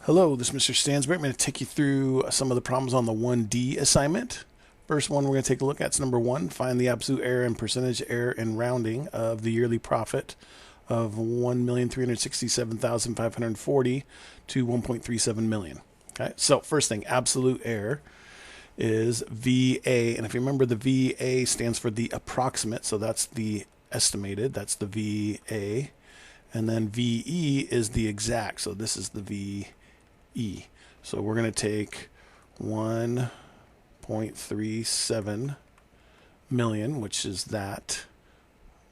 Hello, this is Mr. Stansbury. I'm going to take you through some of the problems on the 1D assignment. First one we're going to take a look at is number 1. Find the absolute error and percentage error in rounding of the yearly profit of 1,367,540 to 1.37 million. Okay, so first thing, absolute error is VA. And if you remember, the VA stands for the approximate. So that's the estimated. That's the VA. And then VE is the exact. So this is the VE. So we're going to take 1.37 million, which is that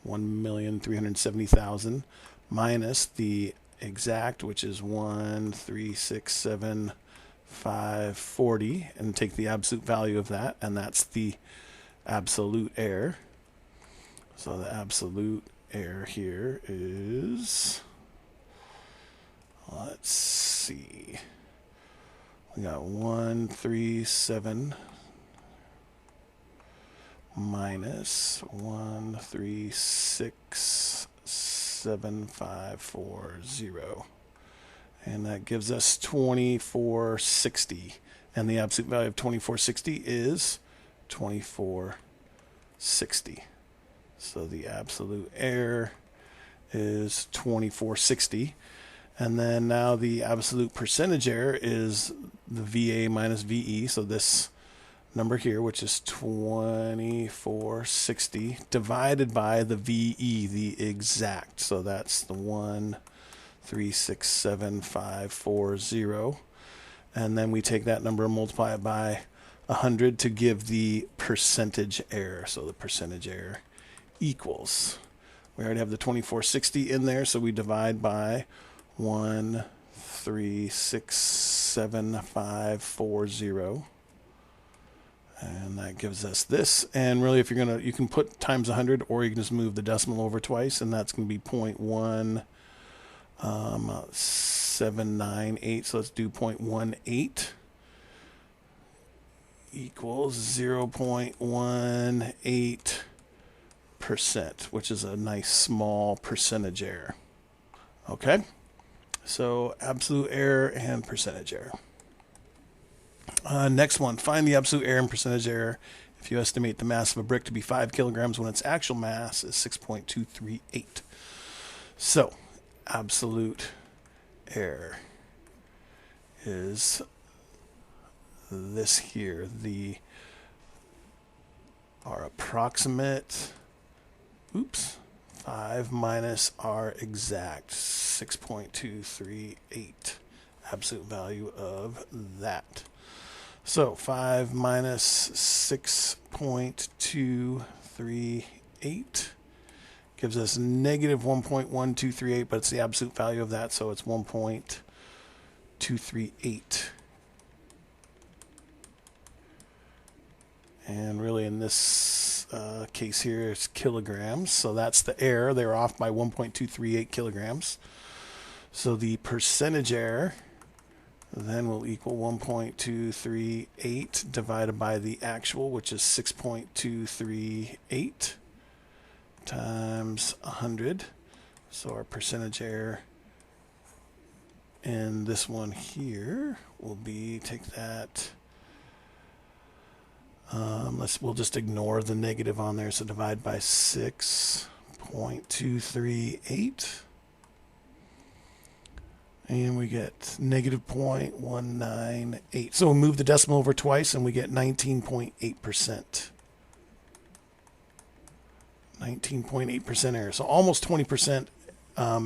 1,370,000, minus the exact, which is 1,367,540, and take the absolute value of that, and that's the absolute error. So the absolute error here is, let's see, we got 137 minus 1367540, and that gives us 2460, and the absolute value of 2460 is 2460. So the absolute error is 2460. And then now the absolute percentage error is the VA minus VE. So this number here, which is 2460, divided by the VE, the exact. So that's the 1367540. And then we take that number and multiply it by 100 to give the percentage error. So the percentage error equals, we already have the 2460 in there, so we divide by 1367540, and that gives us this. And really, if you're gonna, you can put times 100, or you can just move the decimal over twice, and that's going to be 0.1798. So let's do 0.18 equals 0.18%, which is a nice small percentage error. Okay, so absolute error and percentage error. Next one, find the absolute error and percentage error if you estimate the mass of a brick to be 5 kilograms when its actual mass is 6.238. So absolute error is this here, our approximate, 5 minus our exact, 6.238, absolute value of that. So 5 minus 6.238 gives us negative 1.1238, but it's the absolute value of that, so it's 1.238. And really in this case here, it's kilograms. So that's the error. They're off by 1.238 kilograms. So the percentage error then will equal 1.238 divided by the actual, which is 6.238 times 100. So our percentage error in this one here will be, take that, we'll just ignore the negative on there, so divide by 6.238, and we get negative 0.198. So we'll move the decimal over twice, and we get 19.8%. 19.8% error, so almost 20%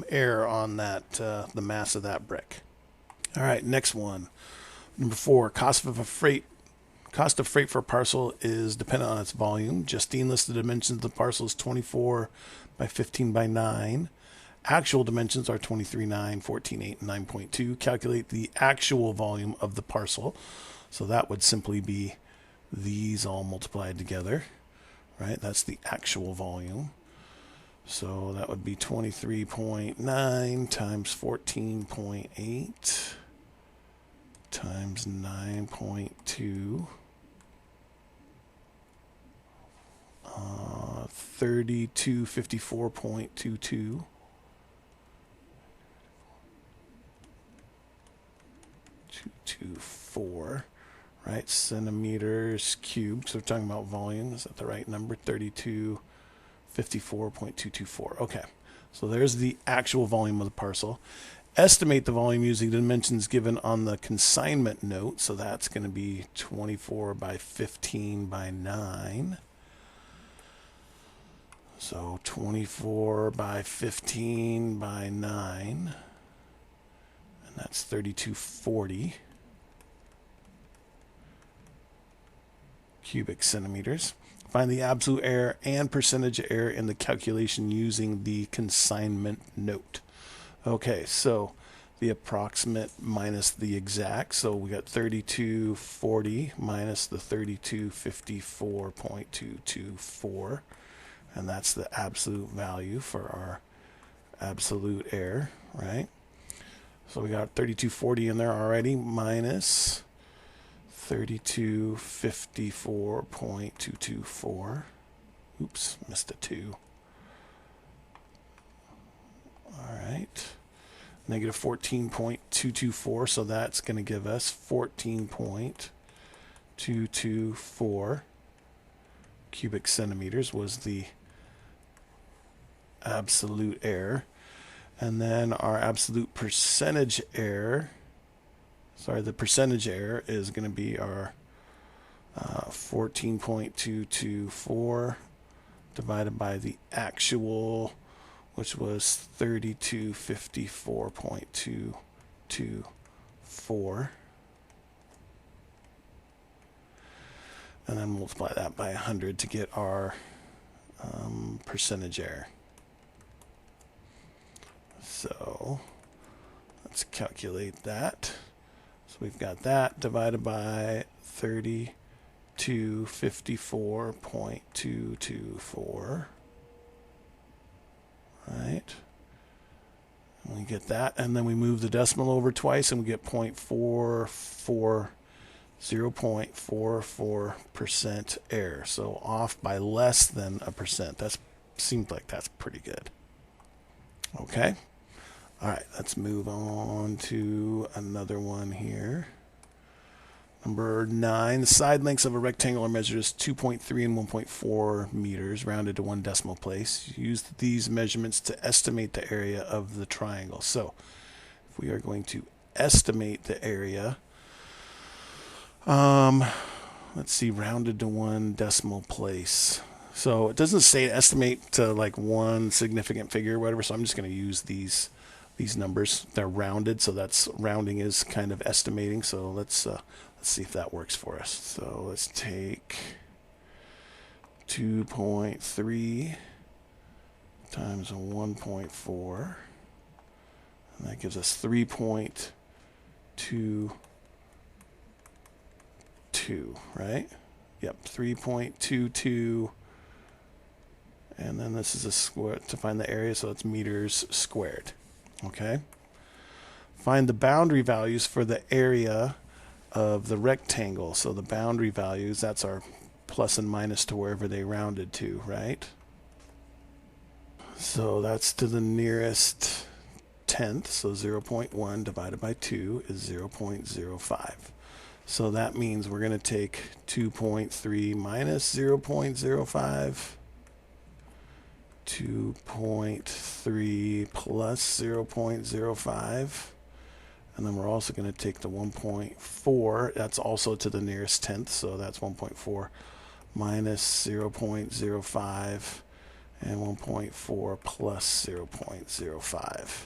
error on that, the mass of that brick. All right, next one. Number 4, cost of freight for a parcel is dependent on its volume. Justine listed the dimensions of the parcel is 24 by 15 by 9. Actual dimensions are 23, 9, 14, 8, and 9.2. Calculate the actual volume of the parcel. So that would simply be these all multiplied together, right? That's the actual volume. So that would be 23.9 times 14.8 times 9.2. 3254.22 224, right? Centimeters cubed. So we're talking about volume. Is that the right number? 3254.224. Okay. So there's the actual volume of the parcel. Estimate the volume using the dimensions given on the consignment note. So that's going to be 24 by 15 by 9. So 24 by 15 by 9. And that's 3240 cubic centimeters. Find the absolute error and percentage error in the calculation using the consignment note. Okay, so the approximate minus the exact. So we got 3240 minus the 3254.224. And that's the absolute value for our absolute error, right? So we got 3240 in there already minus 3254.224. Oops, missed a 2. All right. Negative 14.224, so that's going to give us 14.224 cubic centimeters was the absolute error. And then our absolute percentage error, the percentage error is going to be our 14.224 divided by the actual, which was 3254.224. And then multiply that by 100 to get our percentage error. So let's calculate that. So we've got that divided by 3254.224. Right. And we get that, and then we move the decimal over twice, and we get 0.44% error. So off by less than a percent. That seems like that's pretty good. Okay. All right, let's move on to another one here. Number 9, the side lengths of a rectangle are measured as 2.3 and 1.4 meters, rounded to one decimal place. Use these measurements to estimate the area of the triangle. So if we are going to estimate the area, let's see, rounded to one decimal place. So it doesn't say estimate to like one significant figure or whatever, so I'm just going to use these numbers. They're rounded, so that's rounding is kind of estimating. So let's see if that works for us. So let's take 2.3 times 1.4, and that gives us 3.22, right? Yep, 3.22. And then this is a square to find the area, so it's meters squared. Okay. Find the boundary values for the area of the rectangle. So the boundary values, that's our plus and minus to wherever they rounded to, right? So that's to the nearest tenth. So 0.1 divided by 2 is 0.05. So that means we're going to take 2.3 minus 0.05. 2.3 plus 0.05, and then we're also going to take the 1.4, that's also to the nearest tenth, so that's 1.4 minus 0.05 and 1.4 plus 0.05.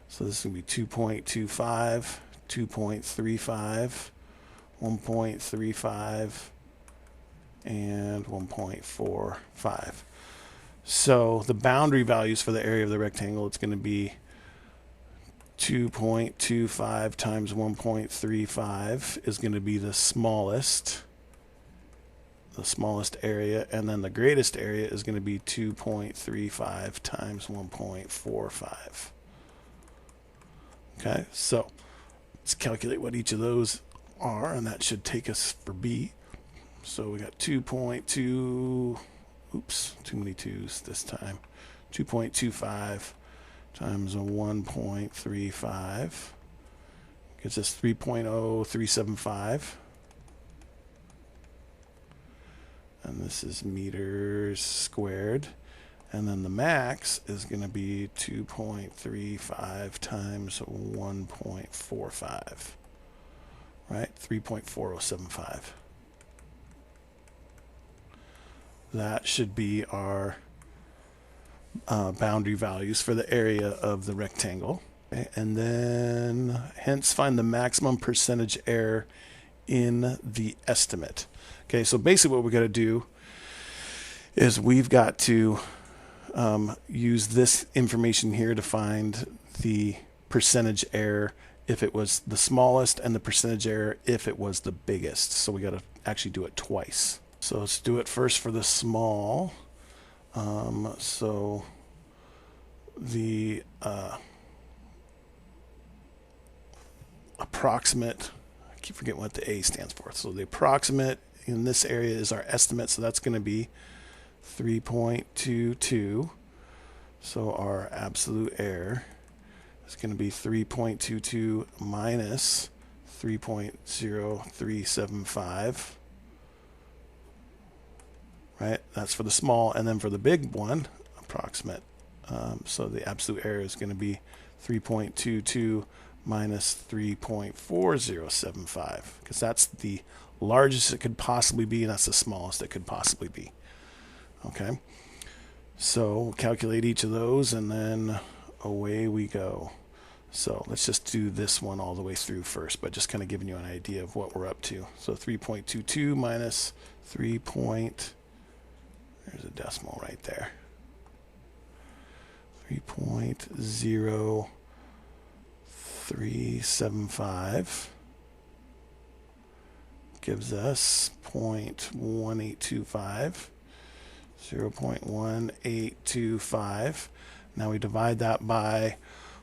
So this is going to be 2.25, 2.35, 1.35, and 1.45. So the boundary values for the area of the rectangle, it's going to be 2.25 times 1.35 is going to be the smallest area, and then the greatest area is going to be 2.35 times 1.45. Okay, so let's calculate what each of those are, and that should take us for B. So we got 2.2, oops, too many twos this time, 2.25 times a 1.35 Gives us 3.0375. And this is meters squared. And then the max is going to be 2.35 times 1.45. Right? 3.4075. That should be our boundary values for the area of the rectangle. Okay? And then, hence, find the maximum percentage error in the estimate. Okay, so basically what we got to do is we've got to use this information here to find the percentage error if it was the smallest and the percentage error if it was the biggest. So we got to actually do it twice. So let's do it first for the small. So the approximate, I keep forgetting what the A stands for. So the approximate in this area is our estimate. So that's going to be 3.22. So our absolute error is going to be 3.22 minus 3.0375. Right? That's for the small. And then for the big one, approximate. So the absolute error is going to be 3.22 minus 3.4075, because that's the largest it could possibly be, and that's the smallest it could possibly be. Okay? So we'll calculate each of those, and then away we go. So let's just do this one all the way through first, but just kind of giving you an idea of what we're up to. So 3.22 minus 3. There's a decimal right there. 3.0375 gives us 0.1825. 0.1825. Now we divide that by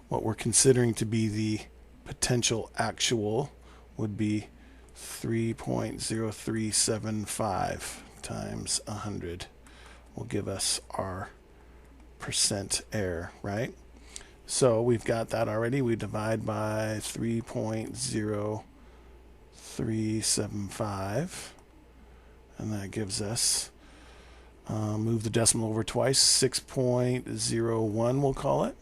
what we're considering to be the potential actual, would be 3.0375 times 100 will give us our percent error, right? So we've got that already. We divide by 3.0375, and that gives us, move the decimal over twice, 6.01 we'll call it.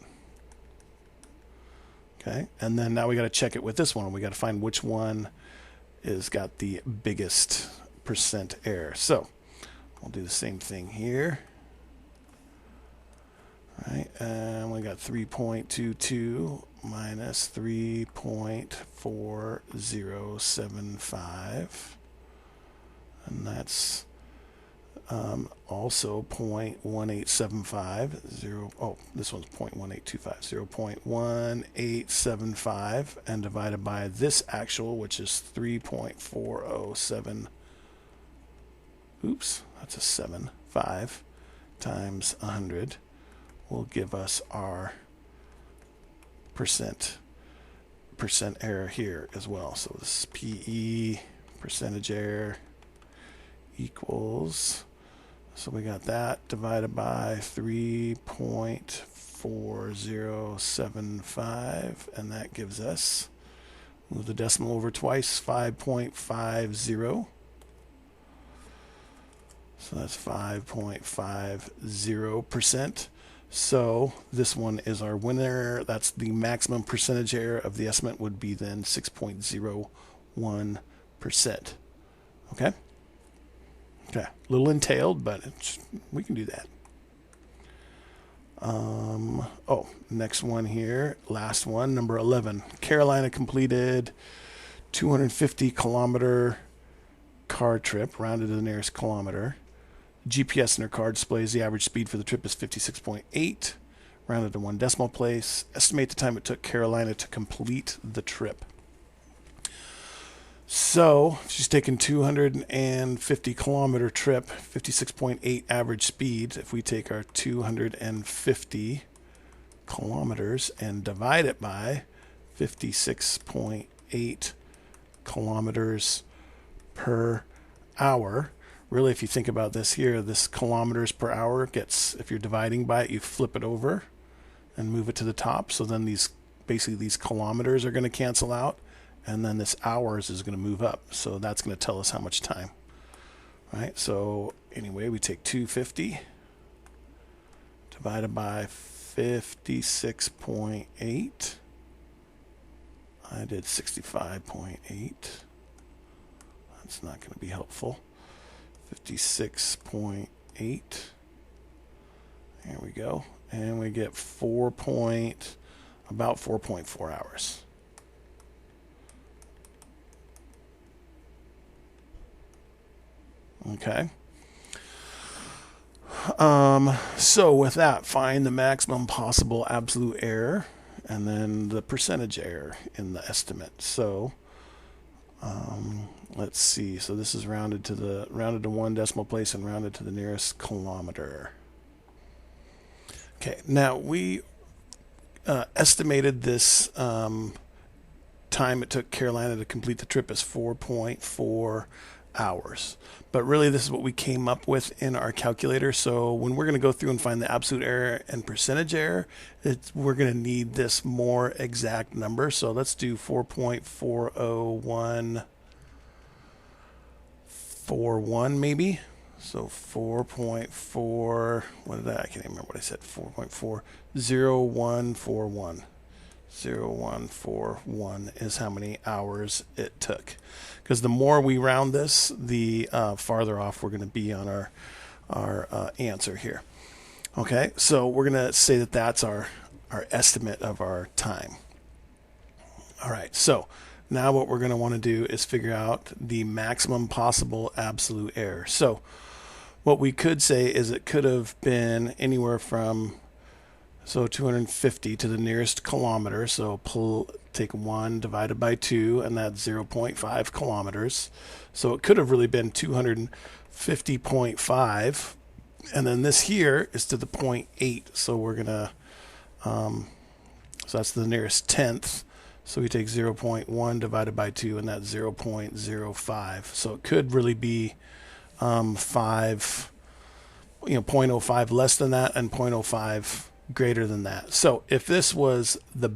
Okay, and then now we got to check it with this one. We got to find which one is got the biggest percent error. So we'll do the same thing here. All right, and we got 3.22 minus 3.4075, and that's also 0.1875. Oh, this one's 0.1825. 0.1875, and divided by this actual, which is 3.407. Oops, that's a 7.5 times 100 will give us our percent error here as well. So this PE, percentage error, equals, so we got that divided by 3.4075, and that gives us, move the decimal over twice, 5.50. So that's 5.50%. So this one is our winner. That's the maximum percentage error of the estimate would be then 6.01%. Okay? Okay. A little entailed, but we can do that. Next one here. Last one, number 11. Carolina completed 250-kilometer car trip, rounded to the nearest kilometer. GPS in her car displays the average speed for the trip is 56.8, rounded to one decimal place. Estimate the time it took Carolina to complete the trip. So she's taken 250-kilometer trip, 56.8 average speed. If we take our 250 kilometers and divide it by 56.8 kilometers per hour. Really, if you think about this here, this kilometers per hour gets, if you're dividing by it, you flip it over and move it to the top. So then these kilometers are going to cancel out, and then this hours is going to move up. So that's going to tell us how much time. All right, so anyway, we take 250 divided by 56.8. I did 65.8. That's not going to be helpful. 56.8. There we go. And we get about 4.4 hours. Okay. So with that, find the maximum possible absolute error and then the percentage error in the estimate. So let's see. So this is rounded to one decimal place and rounded to the nearest kilometer. Okay, now we estimated this time it took Carolina to complete the trip as 4.4 hours. But really, this is what we came up with in our calculator. So when we're going to go through and find the absolute error and percentage error, we're going to need this more exact number. So let's do 4.40141 maybe. So 4.4, I can't even remember what I said, 4.40141. 0141 is how many hours it took. Because the more we round this, the farther off we're going to be on our answer here. Okay, so we're going to say that that's our estimate of our time. All right, so now what we're going to want to do is figure out the maximum possible absolute error. So what we could say is it could have been anywhere from 250 to the nearest kilometer. So take 1 divided by 2, and that's 0.5 kilometers. So it could have really been 250.5. And then this here is to the 0.8. So we're going to, so that's the nearest tenth. So we take 0.1 divided by 2, and that's 0.05. So it could really be 0.05 less than that and 0.05 greater than that. So if this was the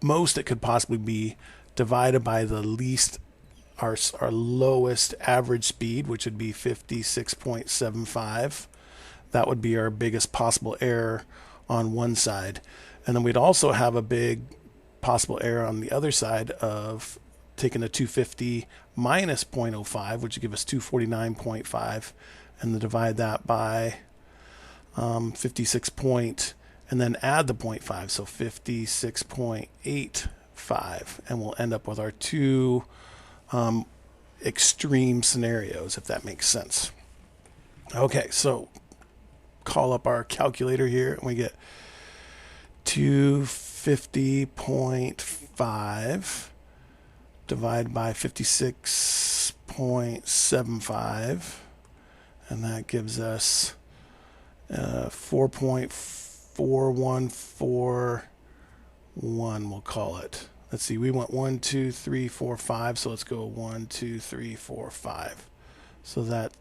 most it could possibly be divided by the least, our lowest average speed, which would be 56.75, that would be our biggest possible error on one side. And then we'd also have a big possible error on the other side of taking a 250 minus 0.05, which would give us 249.5, and then divide that by 56 and then add the 0.5, so 56.85, and we'll end up with our two extreme scenarios, if that makes sense. Okay, so call up our calculator here, and we get 250.5 divided by 56.75, and that gives us 4.4141, we'll call it. Let's see, we went 1, 2, 3, 4, 5, so let's go 1, 2, 3, 4, 5. So that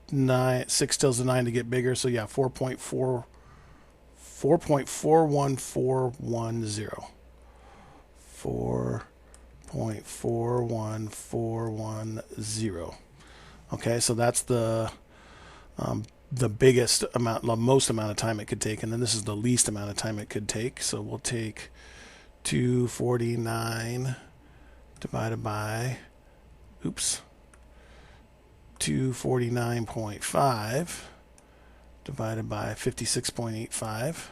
6 tells the 9 to get bigger, so yeah, 4.41410. 4.41410. Okay, so that's the biggest amount, the most amount of time it could take, and then this is the least amount of time it could take. So we'll take 249 divided by 249.5 divided by 56.85.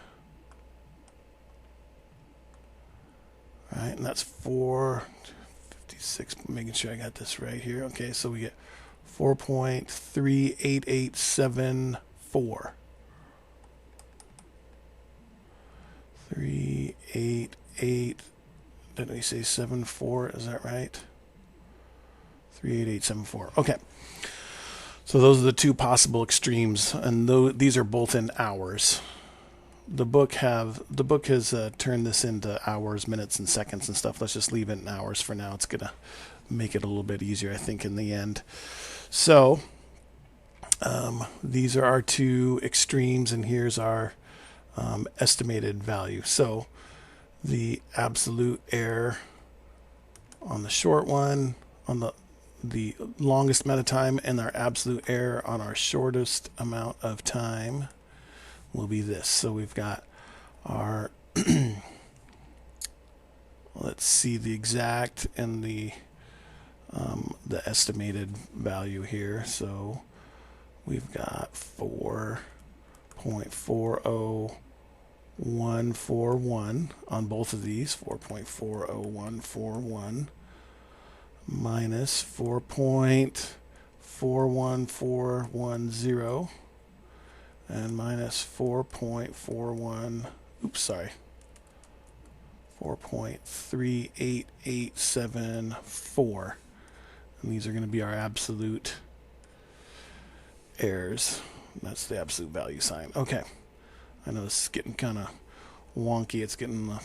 Right, and that's 456, making sure I got this right here. Okay, so we get 4.38874. 388, didn't we say 74? Is that right? 38874. Okay. So those are the two possible extremes, and these are both in hours. The book has turned this into hours, minutes, and seconds and stuff. Let's just leave it in hours for now. It's gonna make it a little bit easier, I think, in the end. So these are our two extremes, and here's our estimated value. So the absolute error on the short one, on the longest amount of time, and our absolute error on our shortest amount of time will be this. So we've got our let's see the exact and the estimated value here. So we've got 4.40141 on both of these. 4.40141 minus 4.41410 and minus 4.3884. And these are going to be our absolute errors. That's the absolute value sign. Okay. I know this is getting kind of wonky. It's getting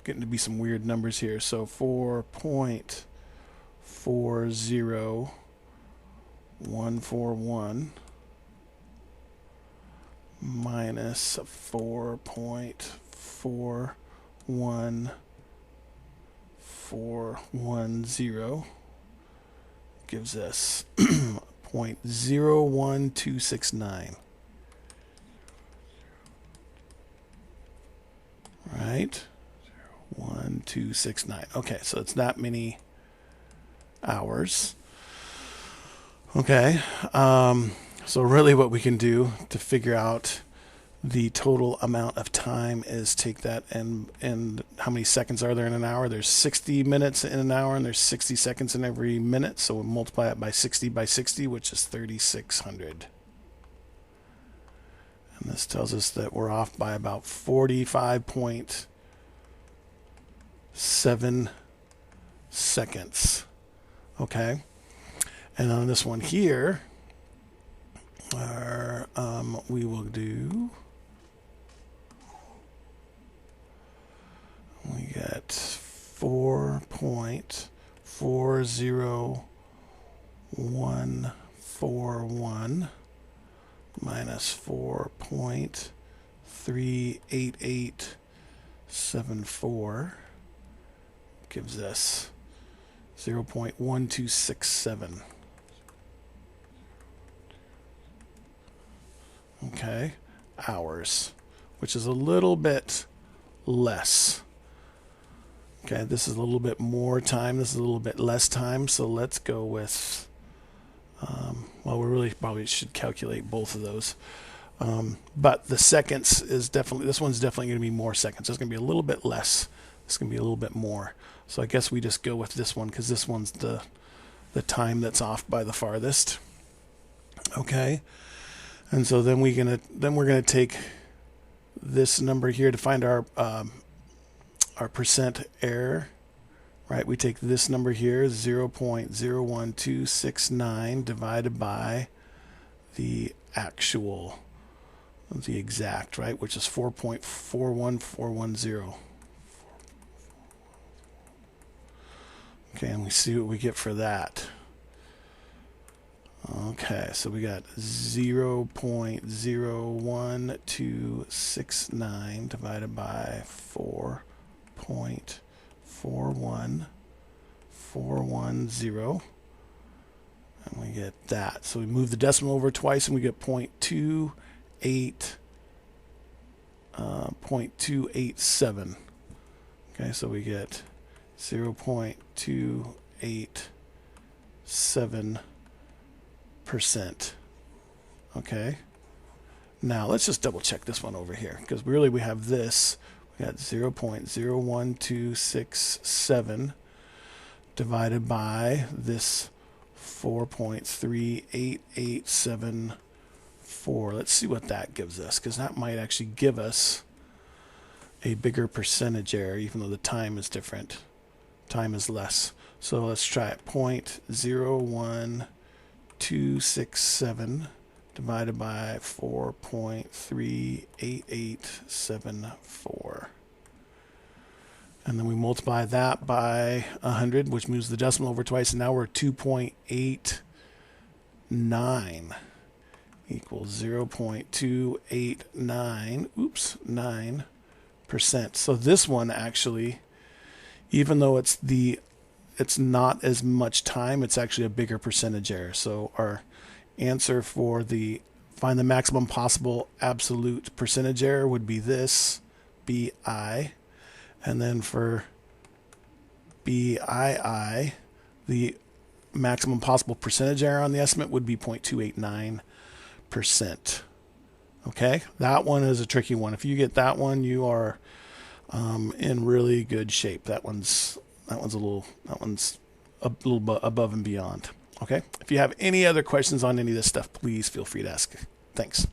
to be some weird numbers here. So 4.40141 minus 4.41410 gives us 0.01269. Right? 0.1269. Okay, so it's that many hours. Okay. So really what we can do to figure out the total amount of time is take that and how many seconds are there in an hour? There's 60 minutes in an hour and there's 60 seconds in every minute. So we'll multiply it by 60, which is 3,600. And this tells us that we're off by about 45.7 seconds. Okay. And on this one here, we will do, we get 4.40141 minus 4.38874 gives us 0.1267. Okay, hours, which is a little bit less. Okay, this is a little bit more time. This is a little bit less time. So let's go with, well, we really probably should calculate both of those. But the seconds is definitely, this one's definitely going to be more seconds. It's going to be a little bit less. It's going to be a little bit more. So I guess we just go with this one because this one's the time that's off by the farthest. Okay. And so then we're gonna take this number here to find our percent error, right? We take this number here, 0.01269 divided by the exact, right, which is 4.41410. Okay, and we see what we get for that. Okay, so we got 0.01269 divided by 4.41410, and we get that. So we move the decimal over twice, and we get 0.287. Okay, so we get 0.287%. Okay. Now let's just double check this one over here because really we have this. We got 0.01267 divided by this 4.38874. Let's see what that gives us because that might actually give us a bigger percentage error even though the time is different. Time is less. So let's try it. 0.01267 divided by 4.38874. And then we multiply that by 100, which moves the decimal over twice, and now we're 2.89 equals 0.289, 9%. So this one actually, even though it's the it's not as much time. It's actually a bigger percentage error. So our answer for the find the maximum possible absolute percentage error would be this, BI. And then for BII, the maximum possible percentage error on the estimate would be 0.289%. Okay, that one is a tricky one. If you get that one, you are in really good shape. That one's a little above and beyond. Okay, if you have any other questions on any of this stuff, please feel free to ask. Thanks.